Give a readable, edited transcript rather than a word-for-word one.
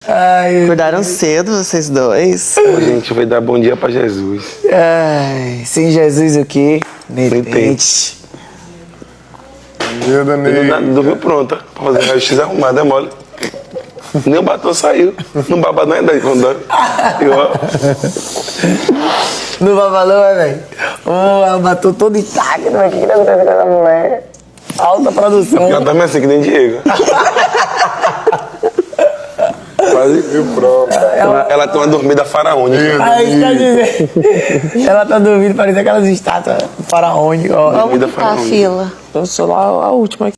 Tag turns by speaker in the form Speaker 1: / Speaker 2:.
Speaker 1: Ai,
Speaker 2: Acordaram cedo vocês dois?
Speaker 3: A gente vai dar bom dia pra Jesus.
Speaker 1: ai, sem Jesus o quê? Netente.
Speaker 4: Dia, Danilo.
Speaker 3: Dormiu pronta pra fazer raio-x arrumado, é mole. Nem o batom saiu. Não baba nada aí quando dorme.
Speaker 1: No babalão, velho? Ela matou todo intacto, velho. O que tá acontecendo com essa mulher? Alta produção.
Speaker 3: Ela tá meio assim que nem Diego. Quase. Ela tem uma dormida faraônica.
Speaker 1: Aí tá dizendo. Ela tá dormindo, parece aquelas estátuas faraônicas. ó.
Speaker 2: Vamos
Speaker 3: Comida
Speaker 2: pra
Speaker 3: faraônica.
Speaker 2: fila.
Speaker 1: Eu sou lá a última aqui.